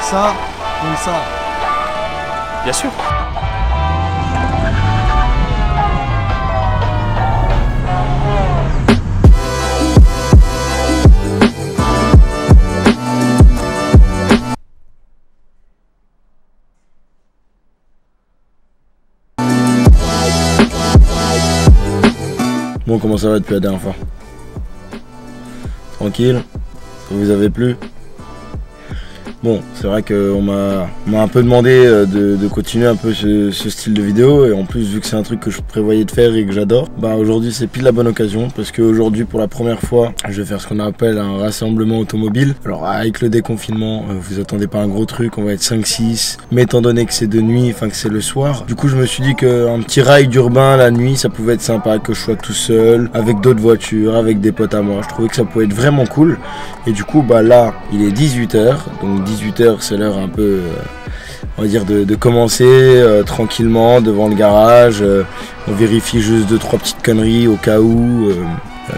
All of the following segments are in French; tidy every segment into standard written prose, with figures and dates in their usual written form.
ça comme ça. Bien sûr. Bon, comment ça va depuis la dernière fois? Tranquille? Ça vous avait plu? Bon, c'est vrai qu'on m'a un peu demandé de continuer un peu ce style de vidéo, et en plus vu que c'est un truc que je prévoyais de faire et que j'adore, bah aujourd'hui c'est pile la bonne occasion, parce qu'aujourd'hui pour la première fois je vais faire ce qu'on appelle un rassemblement automobile. Alors avec le déconfinement, vous attendez pas un gros truc, on va être 5-6, mais étant donné que c'est de nuit, enfin que c'est le soir, du coup je me suis dit qu'un petit ride urbain la nuit ça pouvait être sympa, que je sois tout seul, avec d'autres voitures, avec des potes à moi. Je trouvais que ça pouvait être vraiment cool, et du coup bah là il est 18h, donc 18h c'est l'heure un peu on va dire de commencer tranquillement devant le garage. On vérifie juste 2-3 petites conneries au cas où,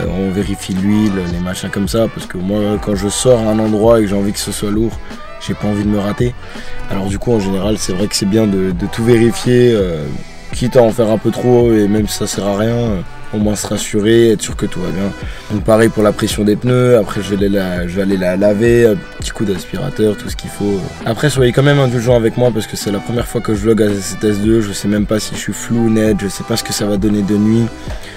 on vérifie l'huile, les machins comme ça, parce que moi quand je sors à un endroit et que j'ai envie que ce soit lourd, j'ai pas envie de me rater. Alors du coup en général c'est vrai que c'est bien de tout vérifier, quitte à en faire un peu trop, et même si ça sert à rien, au moins se rassurer, être sûr que tout va bien. Donc pareil pour la pression des pneus, après je vais aller la laver, un petit coup d'aspirateur, tout ce qu'il faut. Après soyez quand même indulgents avec moi parce que c'est la première fois que je vlog à cette S2, je sais même pas si je suis flou ou net, je sais pas ce que ça va donner de nuit.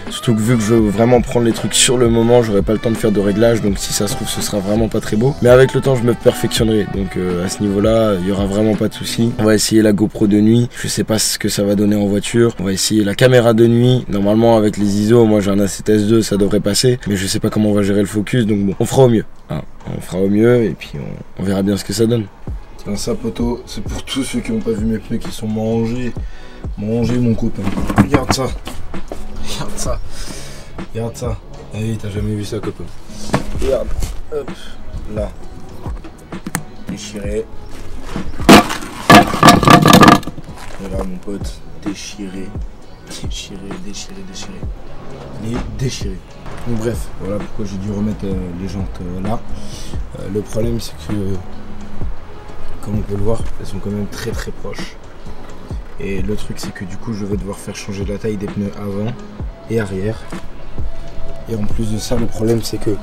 Surtout que vu que je veux vraiment prendre les trucs sur le moment, j'aurai pas le temps de faire de réglage, donc si ça se trouve ce sera vraiment pas très beau. Mais avec le temps je me perfectionnerai, donc à ce niveau là il y aura vraiment pas de soucis. On va essayer la GoPro de nuit, je sais pas ce que ça va donner en voiture. On va essayer la caméra de nuit, normalement avec les ISO, moi j'ai un A7S2, ça devrait passer, mais je sais pas comment on va gérer le focus, donc bon, on fera au mieux, hein. On fera au mieux et puis on verra bien ce que ça donne. Tiens ça poteau, c'est pour tous ceux qui n'ont pas vu mes pneus qui sont mangés mon copain. Regarde ça. Regarde ça, regarde ça. Hey, t'as jamais vu ça, copain. Regarde, hop, là, déchiré. Et là, mon pote, déchiré. Il est déchiré. Donc bref, voilà pourquoi j'ai dû remettre les jantes là. Le problème, c'est que, comme on peut le voir, elles sont quand même très proches. Et le truc c'est que du coup je vais devoir faire changer la taille des pneus avant et arrière. Et en plus de ça le problème c'est que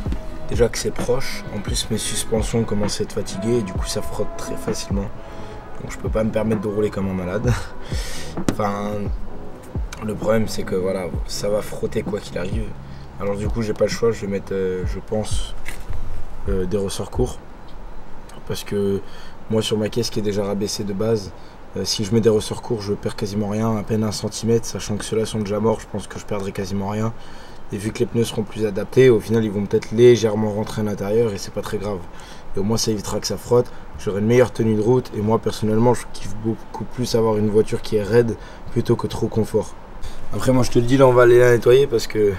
déjà que c'est proche, en plus mes suspensions commencent à être fatiguées et du coup ça frotte très facilement. Donc je peux pas me permettre de rouler comme un malade. Enfin le problème c'est que voilà, ça va frotter quoi qu'il arrive. Alors du coup j'ai pas le choix, je vais mettre je pense des ressorts courts. Parce que moi sur ma caisse qui est déjà rabaissée de base, si je mets des ressorts courts, je perds quasiment rien, à peine 1 cm, sachant que ceux-là sont déjà morts, je pense que je perdrai quasiment rien. Et vu que les pneus seront plus adaptés, au final ils vont peut-être légèrement rentrer à l'intérieur et c'est pas très grave. Et au moins ça évitera que ça frotte, j'aurai une meilleure tenue de route et moi personnellement je kiffe beaucoup plus avoir une voiture qui est raide plutôt que trop confort. Après moi je te le dis, là on va aller la nettoyer parce que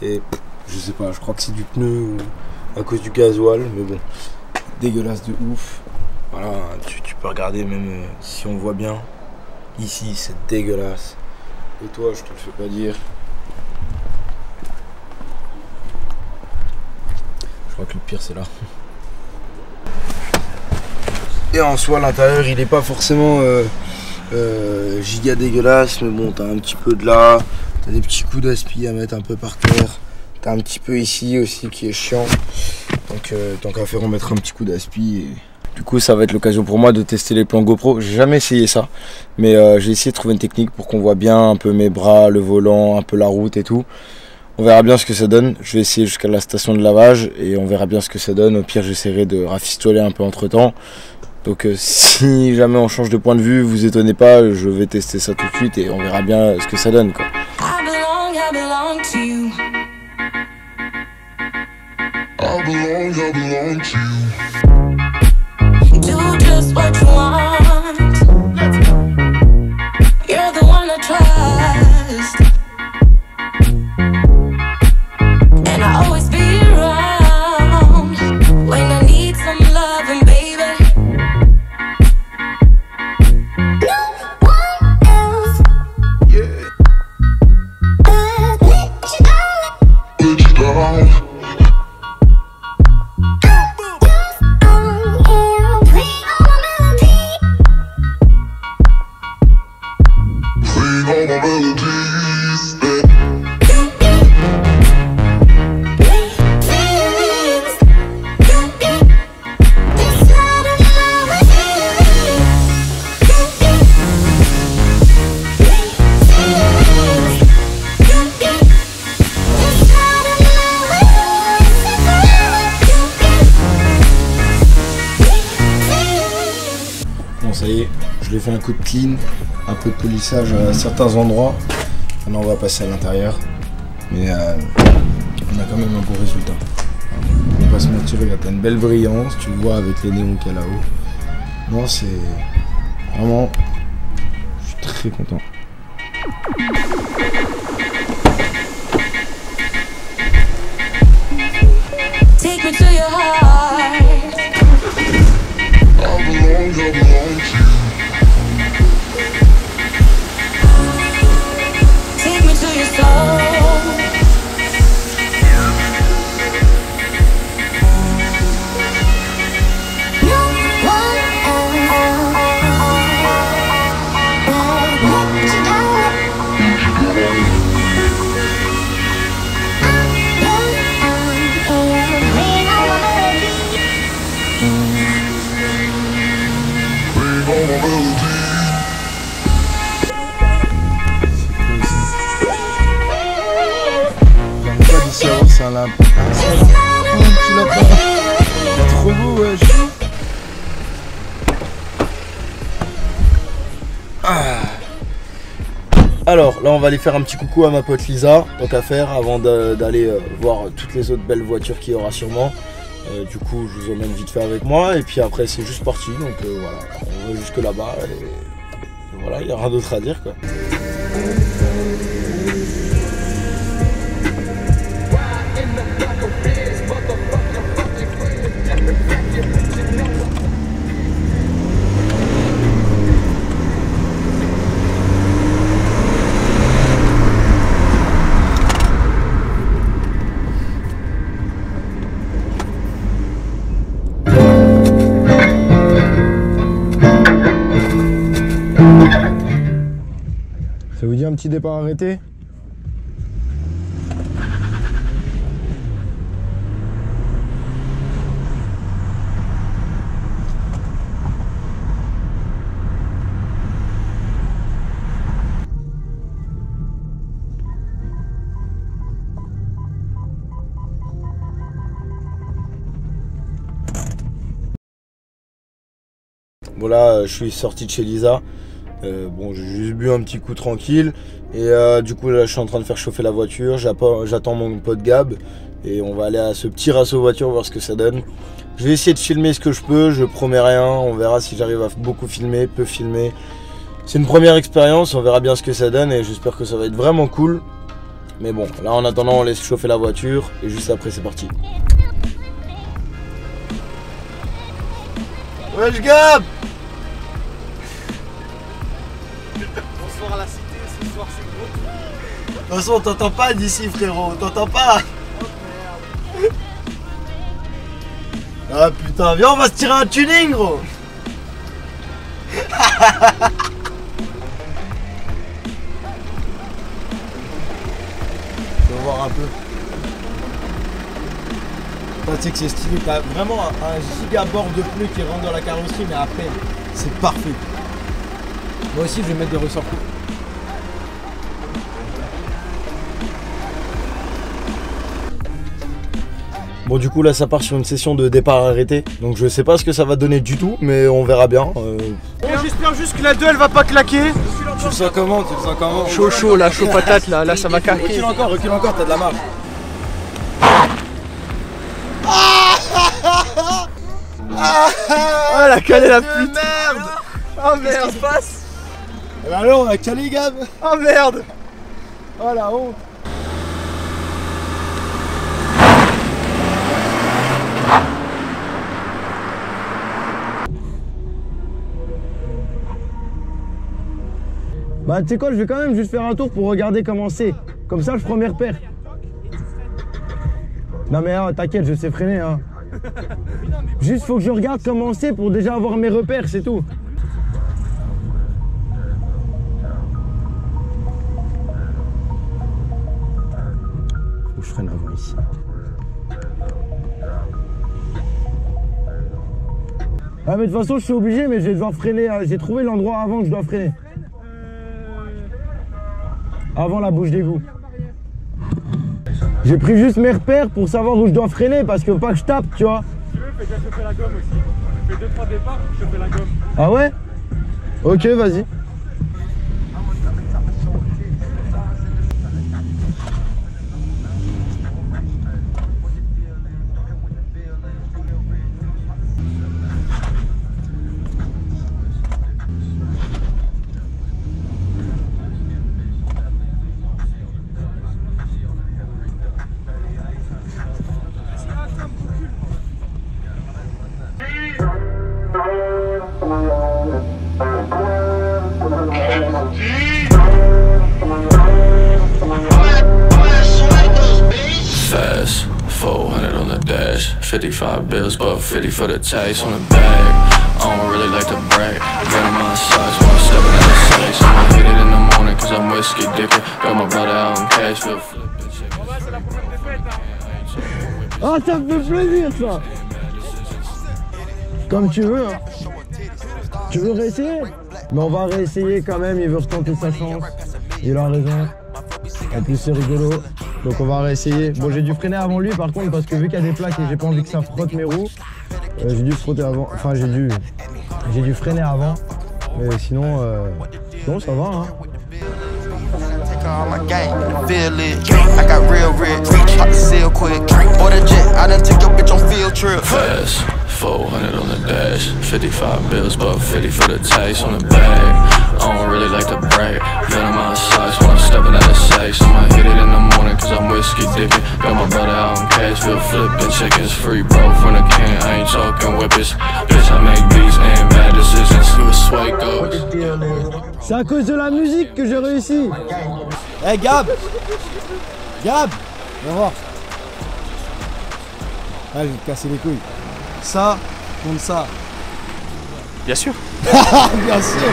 c'est, je sais pas, je crois que c'est du pneu ou à cause du gasoil, mais bon, dégueulasse de ouf. Voilà, tu peux regarder même si on voit bien. Ici, c'est dégueulasse. Et toi, je te le fais pas dire. Je crois que le pire, c'est là. Et en soi, l'intérieur, il est pas forcément giga dégueulasse. Mais bon, t'as un petit peu de là. T'as des petits coups d'aspi à mettre un peu par terre. T'as un petit peu ici aussi qui est chiant. Donc, tant qu'à faire, on mettra un petit coup d'aspi. Et... Du coup ça va être l'occasion pour moi de tester les plans GoPro. J'ai jamais essayé ça, mais j'ai essayé de trouver une technique pour qu'on voit bien un peu mes bras, le volant, un peu la route et tout. On verra bien ce que ça donne. Je vais essayer jusqu'à la station de lavage et on verra bien ce que ça donne. Au pire j'essaierai de rafistoler un peu entre temps. Donc si jamais on change de point de vue, vous étonnez pas, je vais tester ça tout de suite et on verra bien ce que ça donne quoi. I belong to you. I belong to you. Do just what you want. You're the one I trust, and I always be around when I need some loving, baby. No one else. Yeah. Let you down. y est, je lui ai fait un coup de clean, un peu de polissage à certains endroits. Maintenant on va passer à l'intérieur. Mais on a quand même un bon résultat. On va pas se mentir, regarde, t'as une belle brillance, tu le vois avec les néons qu'il y a là-haut. Non, c'est vraiment, je suis très content. Take me to your heart. I belong to you. Take me to your soul. C'est un lap. Tu l'as pas. C'est trop beau, ouais. Alors là on va aller faire un petit coucou à ma pote Lisa, donc à faire avant d'aller voir toutes les autres belles voitures qu'il y aura sûrement. Du coup je vous emmène vite fait avec moi et puis après c'est juste parti, donc voilà, on va jusque là-bas et voilà, il n'y a rien d'autre à dire quoi. Ça vous dit un petit départ arrêté? Bon là je suis sorti de chez Lisa. Bon j'ai juste bu un petit coup tranquille et du coup là je suis en train de faire chauffer la voiture, j'attends mon pote Gab et on va aller à ce petit rasso voiture voir ce que ça donne. Je vais essayer de filmer ce que je peux, je promets rien, on verra si j'arrive à beaucoup filmer, peu filmer. C'est une première expérience, on verra bien ce que ça donne et j'espère que ça va être vraiment cool. Mais bon, là en attendant on laisse chauffer la voiture et juste après c'est parti. Wesh Gab! Bonsoir à la cité, ce soir c'est gros. De toute façon on t'entend pas d'ici frérot, on t'entend pas. Oh merde. Ah putain, viens on va se tirer un tuning gros. On va voir un peu. Tu sais que c'est stylé, t'as vraiment un giga bord de pneus qui rentre dans la carrosserie mais à peine. C'est parfait. Moi aussi je vais mettre des ressorts. Bon du coup là ça part sur une session de départ arrêté. Donc je sais pas ce que ça va donner du tout mais on verra bien. J'espère juste que la 2 elle va pas claquer. Tu le sens comment? Tu le sens comment? Chaud chaud là, chaud patate là ça va claquer. Recule encore, t'as de la marge. Oh elle a calé la pute. Merde! Oh merde! Qu'est-ce qui se passe? Eh ben alors on a calé Gab. Oh merde! Oh la honte. Bah tu sais quoi, je vais quand même juste faire un tour pour regarder comment c'est. Comme ça je prends mes repères. Non mais t'inquiète, je sais freiner hein. Juste faut que je regarde comment c'est pour déjà avoir mes repères, c'est tout. Faut que je freine avant ici. Ah mais de toute façon je suis obligé, mais je vais devoir freiner. J'ai trouvé l'endroit avant que je dois freiner. Avant la bouche d'égout. J'ai pris juste mes repères pour savoir où je dois freiner parce que pas que je tape, tu vois. Si tu veux, fais déjà chauffer la gomme aussi. Fais 2-3 départs, je fais la gomme. Ah ouais? Ok, vas-y. Fast, 400 on the dash, 55 bills, but 50 for the taste on the bag. I don't really like to brag, gun in my size when I'm stepping out of space. I'ma hit it in the morning cause I'm whiskey dicker. Got my brother out in Cashville, flipping chickens. Ah, ça me fait plaisir ça. Comme tu veux, hein. Tu veux réessayer? Mais on va réessayer quand même, il veut retenter sa chance. Il a raison. En plus c'est rigolo. Donc on va réessayer. Bon, j'ai dû freiner avant lui par contre parce que vu qu'il y a des plaques et j'ai pas envie que ça frotte mes roues, j'ai dû frotter avant. Enfin j'ai dû freiner avant. Mais sinon, non, ça va hein. All my gang, feel it. I got real rich, pop the seal quick. Order jet, I done took your bitch on field trip. Fast, 400 on the dash, 55 bills, but 50 for the taste on the bag. I don't really like to brag, gun in my size when I'm stepping out of safe. I'ma hit it in the morning cause I'm whiskey dicker. Got my brother out in Cashville, flipping chickens. Free bro from the can, I ain't talking whippets. Bitch, I make beats and bad decisions. See where sway goes. C'est à cause de la musique que j'ai réussi. Eh hey, Gab, viens voir. Ah, je vais te casser les couilles. Ça contre ça. Bien sûr. Bien sûr.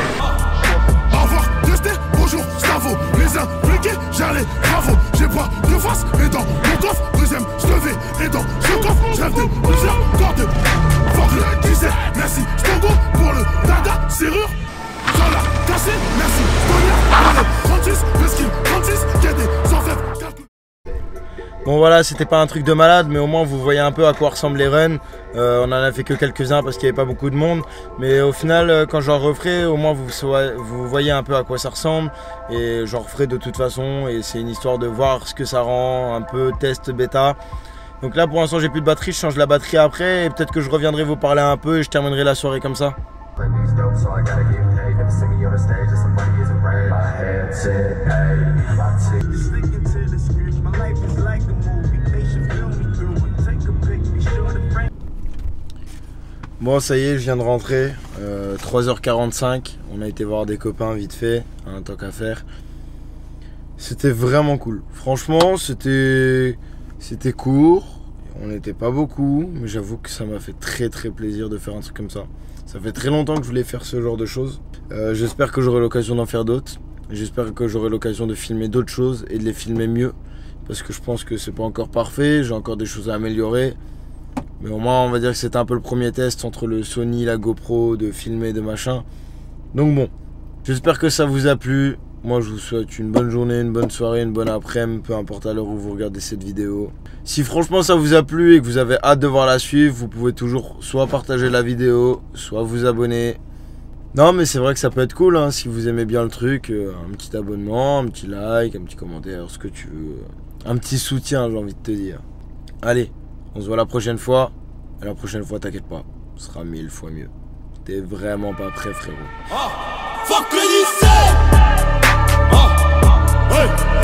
Au revoir, testé, bonjour, Stavo. Les impliqués, j'allais, bravo. J'ai pas de face, et dans mon coffre. Deuxième, je vais, et dans ce coffre, je rêve de plusieurs cordes. Fuck le 17, merci, Stongo pour le dada, serrure. J'en la cassé, merci, Stonia. 36, Peskin, 36, qui a des orfèvres. Bon voilà, c'était pas un truc de malade, mais au moins vous voyez un peu à quoi ressemblent les runs. On en a fait que quelques-uns parce qu'il n'y avait pas beaucoup de monde. Mais au final, quand j'en referai, au moins vous voyez un peu à quoi ça ressemble. Et j'en referai de toute façon. Et c'est une histoire de voir ce que ça rend, un peu test bêta. Donc là pour l'instant j'ai plus de batterie, je change la batterie après. Et peut-être que je reviendrai vous parler un peu et je terminerai la soirée comme ça. Bon ça y est, je viens de rentrer, 3h45, on a été voir des copains vite fait, un tant qu'à faire. C'était vraiment cool, franchement c'était court, on n'était pas beaucoup, mais j'avoue que ça m'a fait très plaisir de faire un truc comme ça. Ça fait très longtemps que je voulais faire ce genre de choses, j'espère que j'aurai l'occasion d'en faire d'autres, j'espère que j'aurai l'occasion de filmer d'autres choses et de les filmer mieux, parce que je pense que c'est pas encore parfait, j'ai encore des choses à améliorer. Mais au moins on va dire que c'était un peu le premier test entre le Sony, la GoPro, de filmer, de machin. Donc bon, j'espère que ça vous a plu. Moi je vous souhaite une bonne journée, une bonne soirée, une bonne après-midi, peu importe à l'heure où vous regardez cette vidéo. Si franchement ça vous a plu et que vous avez hâte de voir la suite, vous pouvez toujours soit partager la vidéo, soit vous abonner. Non mais c'est vrai que ça peut être cool hein, si vous aimez bien le truc, un petit abonnement, un petit like, un petit commentaire, ce que tu veux. Un petit soutien j'ai envie de te dire. Allez, on se voit la prochaine fois. Et la prochaine fois, t'inquiète pas, ce sera 1000 fois mieux. T'es vraiment pas prêt, frérot. Fuck le 17. Hey.